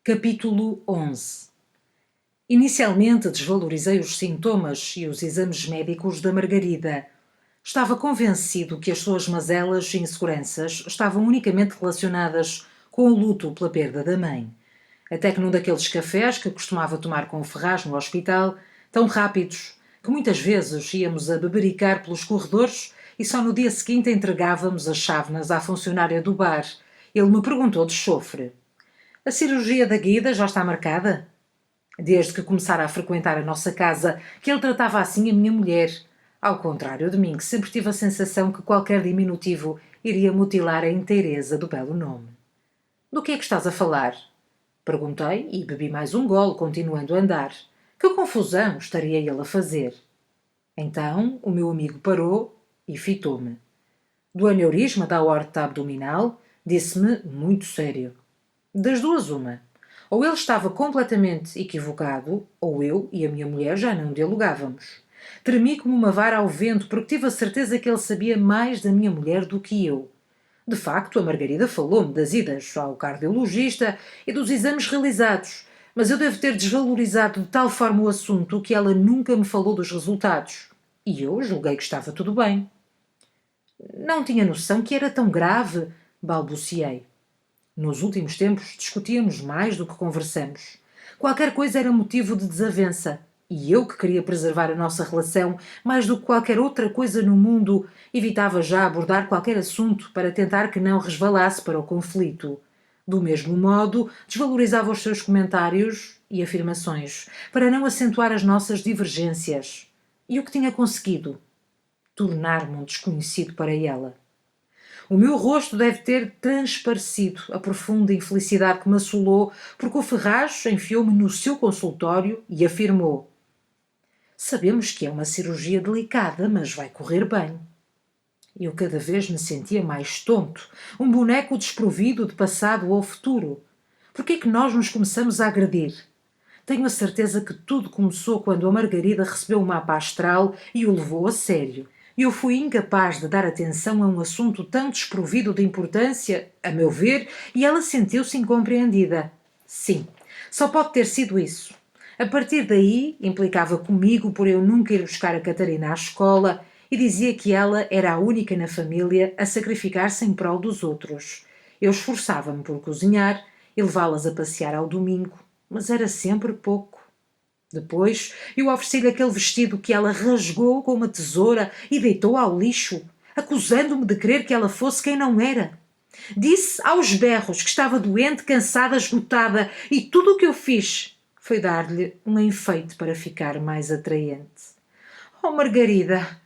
Capítulo 11. Inicialmente desvalorizei os sintomas e os exames médicos da Margarida. Estava convencido que as suas mazelas e inseguranças estavam unicamente relacionadas com o luto pela perda da mãe. Até que num daqueles cafés que costumava tomar com o Ferraz no hospital, tão rápidos, que muitas vezes íamos a bebericar pelos corredores e só no dia seguinte entregávamos as chávenas à funcionária do bar, ele me perguntou de chofre: "A cirurgia da Guida já está marcada?" Desde que começara a frequentar a nossa casa, que ele tratava assim a minha mulher. Ao contrário de mim, que sempre tive a sensação que qualquer diminutivo iria mutilar a inteireza do belo nome. "Do que é que estás a falar?" Perguntei e bebi mais um gole, continuando a andar. Que confusão estaria ele a fazer? Então o meu amigo parou e fitou-me. "Do aneurisma da aorta abdominal?" Disse-me muito sério. Das duas, uma. Ou ele estava completamente equivocado, ou eu e a minha mulher já não dialogávamos. Tremi como uma vara ao vento, porque tive a certeza que ele sabia mais da minha mulher do que eu. De facto, a Margarida falou-me das idas ao cardiologista e dos exames realizados, mas eu devo ter desvalorizado de tal forma o assunto que ela nunca me falou dos resultados. E eu julguei que estava tudo bem. "Não tinha noção que era tão grave", balbuciei. Nos últimos tempos discutíamos mais do que conversamos. Qualquer coisa era motivo de desavença, e eu, que queria preservar a nossa relação mais do que qualquer outra coisa no mundo, evitava já abordar qualquer assunto para tentar que não resvalasse para o conflito. Do mesmo modo, desvalorizava os seus comentários e afirmações, para não acentuar as nossas divergências. E o que tinha conseguido? Tornar-me um desconhecido para ela. O meu rosto deve ter transparecido a profunda infelicidade que me assolou, porque o Ferraz enfiou-me no seu consultório e afirmou: "Sabemos que é uma cirurgia delicada, mas vai correr bem." Eu cada vez me sentia mais tonto, um boneco desprovido de passado ou futuro. Por que é que nós nos começamos a agredir? Tenho a certeza que tudo começou quando a Margarida recebeu o mapa astral e o levou a sério. Eu fui incapaz de dar atenção a um assunto tão desprovido de importância, a meu ver, e ela sentiu-se incompreendida. Sim, só pode ter sido isso. A partir daí, implicava comigo por eu nunca ir buscar a Catarina à escola e dizia que ela era a única na família a sacrificar-se em prol dos outros. Eu esforçava-me por cozinhar e levá-las a passear ao domingo, mas era sempre pouco. Depois eu ofereci-lhe aquele vestido que ela rasgou com uma tesoura e deitou ao lixo, acusando-me de crer que ela fosse quem não era. Disse aos berros que estava doente, cansada, esgotada, e tudo o que eu fiz foi dar-lhe um enfeite para ficar mais atraente. "Oh, Margarida,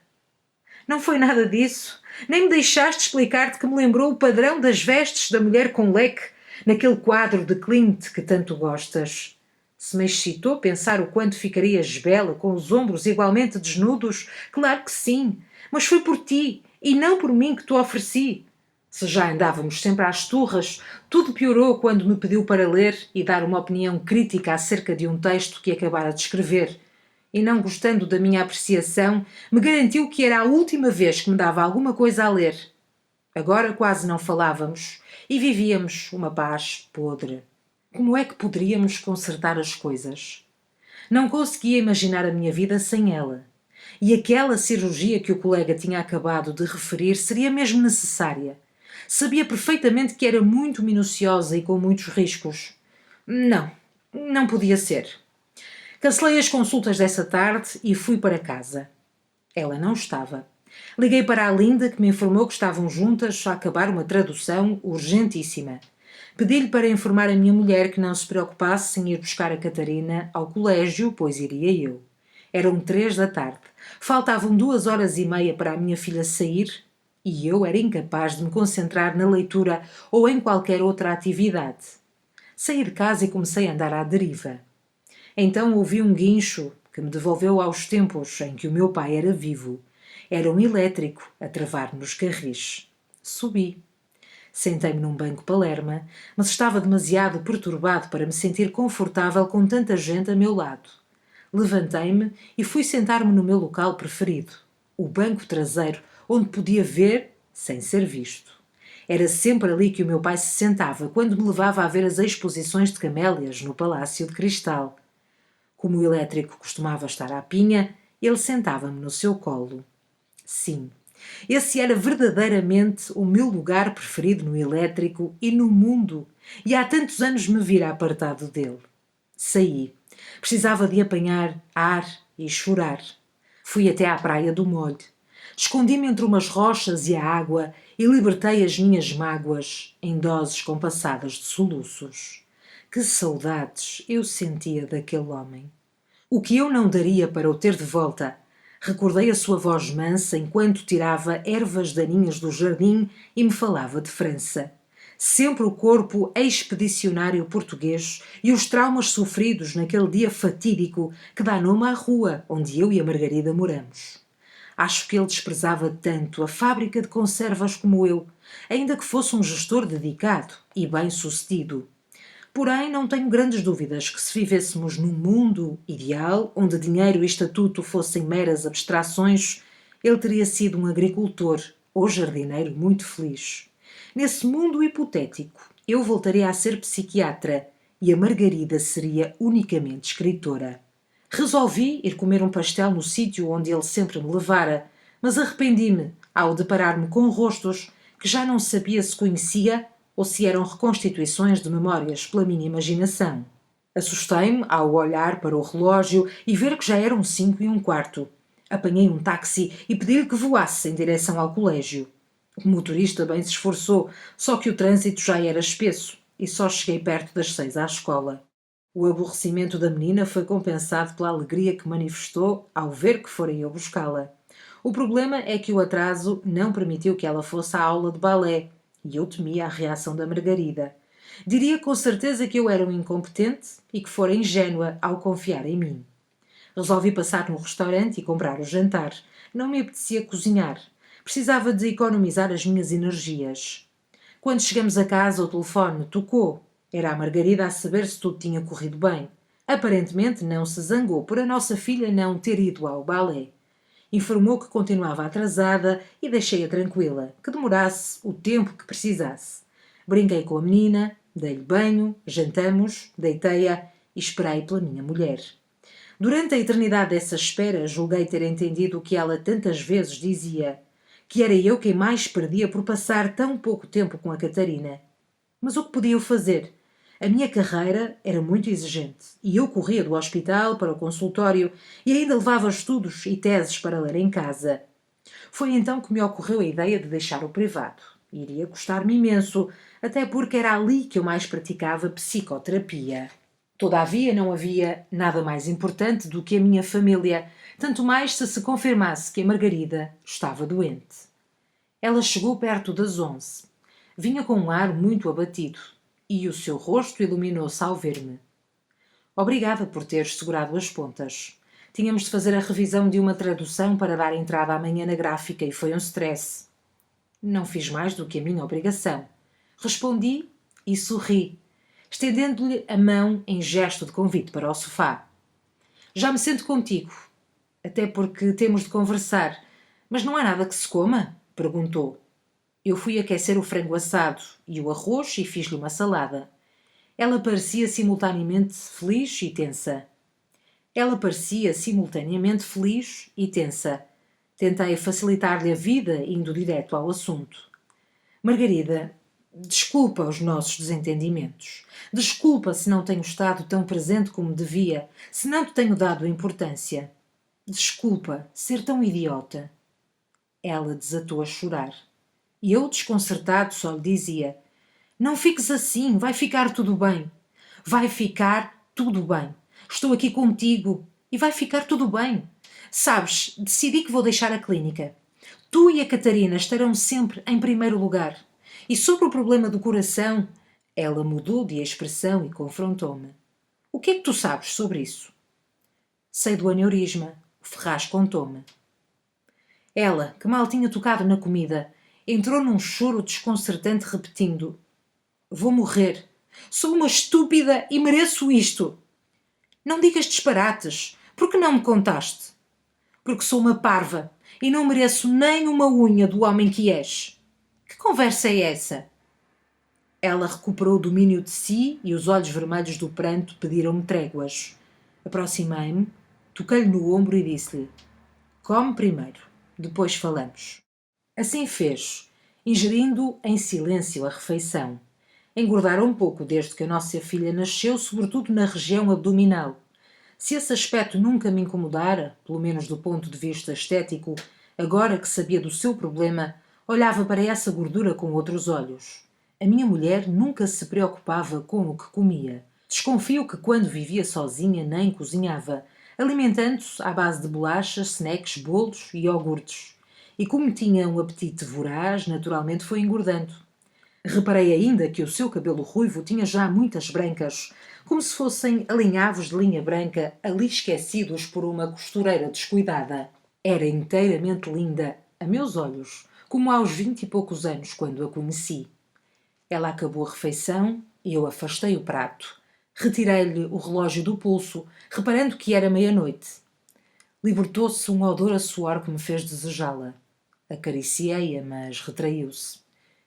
não foi nada disso. Nem me deixaste explicar-te que me lembrou o padrão das vestes da mulher com leque, naquele quadro de Klimt que tanto gostas." Se me excitou pensar o quanto ficaria esbela com os ombros igualmente desnudos, claro que sim, mas foi por ti e não por mim que te ofereci. Se já andávamos sempre às turras, tudo piorou quando me pediu para ler e dar uma opinião crítica acerca de um texto que acabara de escrever. E não gostando da minha apreciação, me garantiu que era a última vez que me dava alguma coisa a ler. Agora quase não falávamos e vivíamos uma paz podre. Como é que poderíamos consertar as coisas? Não conseguia imaginar a minha vida sem ela. E aquela cirurgia que o colega tinha acabado de referir seria mesmo necessária. Sabia perfeitamente que era muito minuciosa e com muitos riscos. Não podia ser. Cancelei as consultas dessa tarde e fui para casa. Ela não estava. Liguei para a Linda, que me informou que estavam juntas a acabar uma tradução urgentíssima. Pedi-lhe para informar a minha mulher que não se preocupasse em ir buscar a Catarina ao colégio, pois iria eu. Eram 3 da tarde. Faltavam 2 horas e meia para a minha filha sair e eu era incapaz de me concentrar na leitura ou em qualquer outra atividade. Saí de casa e comecei a andar à deriva. Então ouvi um guincho que me devolveu aos tempos em que o meu pai era vivo. Era um elétrico a travar nos carris. Subi. Sentei-me num banco palerma, mas estava demasiado perturbado para me sentir confortável com tanta gente a meu lado. Levantei-me e fui sentar-me no meu local preferido, o banco traseiro, onde podia ver sem ser visto. Era sempre ali que o meu pai se sentava quando me levava a ver as exposições de camélias no Palácio de Cristal. Como o elétrico costumava estar à pinha, ele sentava-me no seu colo. Sim, esse era verdadeiramente o meu lugar preferido no elétrico e no mundo, e há tantos anos me vira apartado dele. Saí. Precisava de apanhar ar e chorar. Fui até à praia do Molho. Escondi-me entre umas rochas e a água e libertei as minhas mágoas em doses compassadas de soluços. Que saudades eu sentia daquele homem! O que eu não daria para o ter de volta! Recordei a sua voz mansa enquanto tirava ervas daninhas do jardim e me falava de França. Sempre o corpo expedicionário português e os traumas sofridos naquele dia fatídico que dá nome à rua onde eu e a Margarida moramos. Acho que ele desprezava tanto a fábrica de conservas como eu, ainda que fosse um gestor dedicado e bem-sucedido. Porém, não tenho grandes dúvidas que se vivêssemos num mundo ideal, onde dinheiro e estatuto fossem meras abstrações, ele teria sido um agricultor ou jardineiro muito feliz. Nesse mundo hipotético, eu voltaria a ser psiquiatra e a Margarida seria unicamente escritora. Resolvi ir comer um pastel no sítio onde ele sempre me levara, mas arrependi-me ao deparar-me com rostos que já não sabia se conhecia ou se eram reconstituições de memórias pela minha imaginação. Assustei-me ao olhar para o relógio e ver que já eram 5:15. Apanhei um táxi e pedi-lhe que voasse em direção ao colégio. O motorista bem se esforçou, só que o trânsito já era espesso e só cheguei perto das 6 à escola. O aborrecimento da menina foi compensado pela alegria que manifestou ao ver que fora eu buscá-la. O problema é que o atraso não permitiu que ela fosse à aula de balé, e eu temia a reação da Margarida. Diria com certeza que eu era um incompetente e que fora ingênua ao confiar em mim. Resolvi passar no restaurante e comprar o jantar. Não me apetecia cozinhar. Precisava de economizar as minhas energias. Quando chegamos a casa, o telefone tocou. Era a Margarida a saber se tudo tinha corrido bem. Aparentemente não se zangou por a nossa filha não ter ido ao balé. Informou que continuava atrasada e deixei-a tranquila, que demorasse o tempo que precisasse. Brinquei com a menina, dei-lhe banho, jantamos, deitei-a e esperei pela minha mulher. Durante a eternidade dessa espera, julguei ter entendido o que ela tantas vezes dizia, que era eu quem mais perdia por passar tão pouco tempo com a Catarina. Mas o que podia eu fazer? A minha carreira era muito exigente e eu corria do hospital para o consultório e ainda levava estudos e teses para ler em casa. Foi então que me ocorreu a ideia de deixar o privado. Iria custar-me imenso, até porque era ali que eu mais praticava psicoterapia. Todavia não havia nada mais importante do que a minha família, tanto mais se confirmasse que a Margarida estava doente. Ela chegou perto das 11. Vinha com um ar muito abatido e o seu rosto iluminou-se ao ver-me. Obrigada por teres segurado as pontas. Tínhamos de fazer a revisão de uma tradução para dar entrada amanhã na gráfica e foi um stress. Não fiz mais do que a minha obrigação. Respondi e sorri, estendendo-lhe a mão em gesto de convite para o sofá. Já me sento contigo, até porque temos de conversar. Mas não há nada que se coma? Perguntou. Eu fui aquecer o frango assado e o arroz e fiz-lhe uma salada. Ela parecia simultaneamente feliz e tensa. Tentei facilitar-lhe a vida, indo direto ao assunto. Margarida, desculpa os nossos desentendimentos. Desculpa se não tenho estado tão presente como devia, se não te tenho dado importância. Desculpa ser tão idiota. Ela desatou a chorar. E eu, desconcertado, só lhe dizia: não fiques assim, vai ficar tudo bem. Vai ficar tudo bem. Estou aqui contigo e vai ficar tudo bem. Sabes, decidi que vou deixar a clínica. Tu e a Catarina estarão sempre em primeiro lugar. E sobre o problema do coração, ela mudou de expressão e confrontou-me. O que é que tu sabes sobre isso? Sei do aneurisma. O Ferraz contou-me. Ela, que mal tinha tocado na comida, entrou num choro desconcertante repetindo: vou morrer. Sou uma estúpida e mereço isto. Não digas disparates. Por que não me contaste? Porque sou uma parva e não mereço nem uma unha do homem que és. Que conversa é essa? Ela recuperou o domínio de si e os olhos vermelhos do pranto pediram-me tréguas. Aproximei-me, toquei-lhe no ombro e disse-lhe: come primeiro, depois falamos. Assim fez, ingerindo em silêncio a refeição. Engordara um pouco desde que a nossa filha nasceu, sobretudo na região abdominal. Se esse aspecto nunca me incomodara, pelo menos do ponto de vista estético, agora que sabia do seu problema, olhava para essa gordura com outros olhos. A minha mulher nunca se preocupava com o que comia. Desconfio que quando vivia sozinha nem cozinhava, alimentando-se à base de bolachas, snacks, bolos e iogurtes. E como tinha um apetite voraz, naturalmente foi engordando. Reparei ainda que o seu cabelo ruivo tinha já muitas brancas, como se fossem alinhavos de linha branca ali esquecidos por uma costureira descuidada. Era inteiramente linda, a meus olhos, como aos 20 e poucos anos, quando a conheci. Ela acabou a refeição e eu afastei o prato. Retirei-lhe o relógio do pulso, reparando que era meia-noite. Libertou-se um odor a suor que me fez desejá-la. Acariciei-a, mas retraiu-se.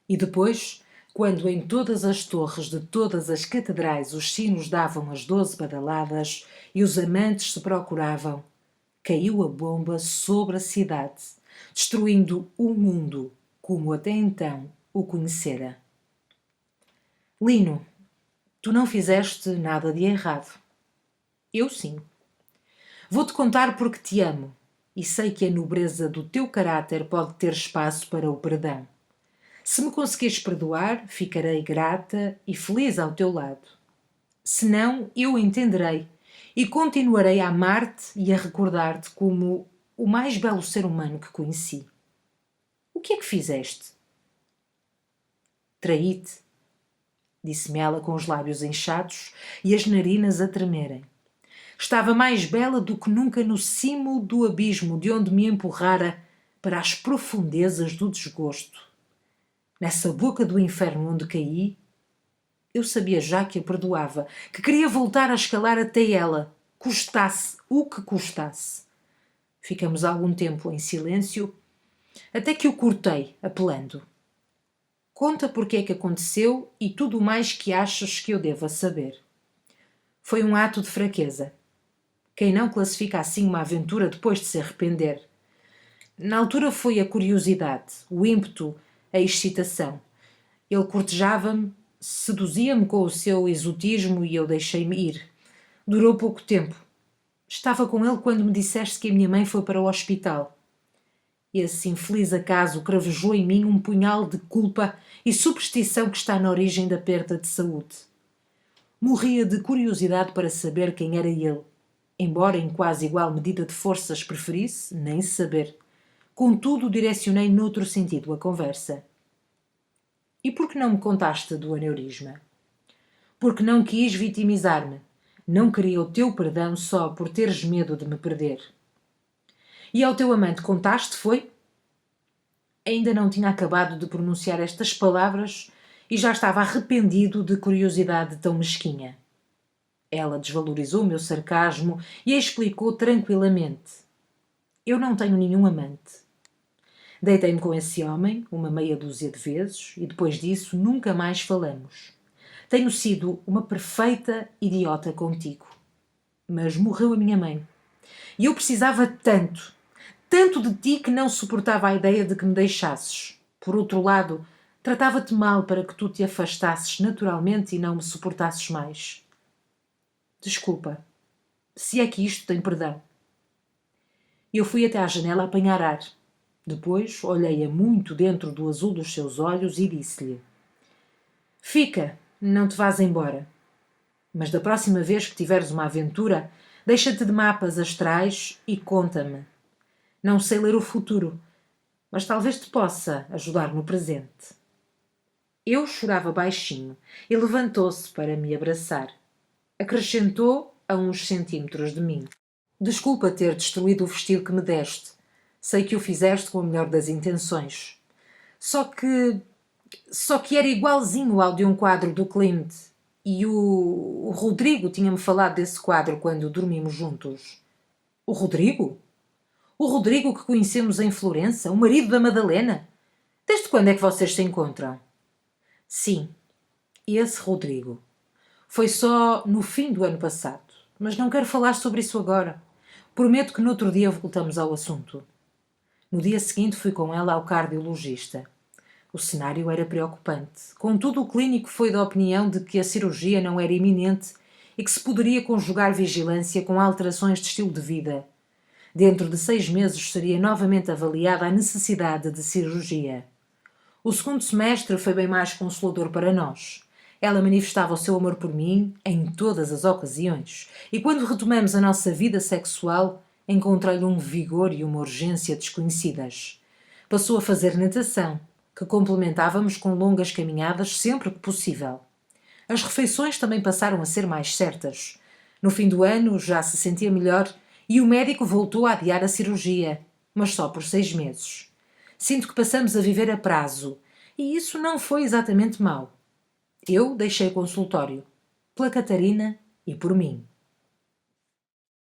E depois, quando em todas as torres de todas as catedrais os sinos davam as 12 badaladas e os amantes se procuravam, caiu a bomba sobre a cidade, destruindo o mundo como até então o conhecera. Lino, tu não fizeste nada de errado. Eu sim. Vou-te contar porque te amo e sei que a nobreza do teu caráter pode ter espaço para o perdão. Se me conseguires perdoar, ficarei grata e feliz ao teu lado. Se não, eu entenderei e continuarei a amar-te e a recordar-te como o mais belo ser humano que conheci. O que é que fizeste? Traí-te, disse-me ela com os lábios inchados e as narinas a tremerem. Estava mais bela do que nunca no cimo do abismo de onde me empurrara para as profundezas do desgosto. Nessa boca do inferno onde caí, eu sabia já que a perdoava, que queria voltar a escalar até ela, custasse o que custasse. Ficamos algum tempo em silêncio, até que o cortei, apelando. Conta porque é que aconteceu e tudo o mais que achas que eu deva saber. Foi um ato de fraqueza. Quem não classifica assim uma aventura depois de se arrepender? Na altura foi a curiosidade, o ímpeto, a excitação. Ele cortejava-me, seduzia-me com o seu exotismo e eu deixei-me ir. Durou pouco tempo. Estava com ele quando me disseste que a minha mãe foi para o hospital. Esse infeliz acaso cravejou em mim um punhal de culpa e superstição que está na origem da perda de saúde. Morria de curiosidade para saber quem era ele, embora em quase igual medida de forças preferisse nem saber. Contudo, direcionei noutro sentido a conversa. E por que não me contaste do aneurisma? Porque não quis vitimizar-me. Não queria o teu perdão só por teres medo de me perder. E ao teu amante contaste, foi? Ainda não tinha acabado de pronunciar estas palavras e já estava arrependido de curiosidade tão mesquinha. Ela desvalorizou o meu sarcasmo e explicou tranquilamente. Eu não tenho nenhum amante. Deitei-me com esse homem uma meia dúzia de vezes e depois disso nunca mais falamos. Tenho sido uma perfeita idiota contigo. Mas morreu a minha mãe. E eu precisava tanto, tanto de ti que não suportava a ideia de que me deixasses. Por outro lado, tratava-te mal para que tu te afastasses naturalmente e não me suportasses mais. Desculpa, se é que isto tem perdão. Eu fui até à janela apanhar ar. Depois olhei-a muito dentro do azul dos seus olhos e disse-lhe: fica, não te vás embora. Mas da próxima vez que tiveres uma aventura, deixa-te de mapas astrais e conta-me. Não sei ler o futuro, mas talvez te possa ajudar no presente. Eu chorava baixinho e levantou-se para me abraçar. Acrescentou a uns centímetros de mim: desculpa ter destruído o vestido que me deste. Sei que o fizeste com a melhor das intenções. Só que era igualzinho ao de um quadro do Klimt. E o Rodrigo tinha-me falado desse quadro quando dormimos juntos. O Rodrigo? O Rodrigo que conhecemos em Florença, o marido da Madalena? Desde quando é que vocês se encontram? Sim, esse Rodrigo. Foi só no fim do ano passado, mas não quero falar sobre isso agora. Prometo que no outro dia voltamos ao assunto. No dia seguinte fui com ela ao cardiologista. O cenário era preocupante. Contudo, o clínico foi da opinião de que a cirurgia não era iminente e que se poderia conjugar vigilância com alterações de estilo de vida. Dentro de 6 meses seria novamente avaliada a necessidade de cirurgia. O segundo semestre foi bem mais consolador para nós. Ela manifestava o seu amor por mim em todas as ocasiões, e quando retomamos a nossa vida sexual, encontrei-lhe um vigor e uma urgência desconhecidas. Passou a fazer natação, que complementávamos com longas caminhadas sempre que possível. As refeições também passaram a ser mais certas. No fim do ano já se sentia melhor e o médico voltou a adiar a cirurgia, mas só por 6 meses. Sinto que passamos a viver a prazo, e isso não foi exatamente mau. Eu deixei o consultório, pela Catarina e por mim.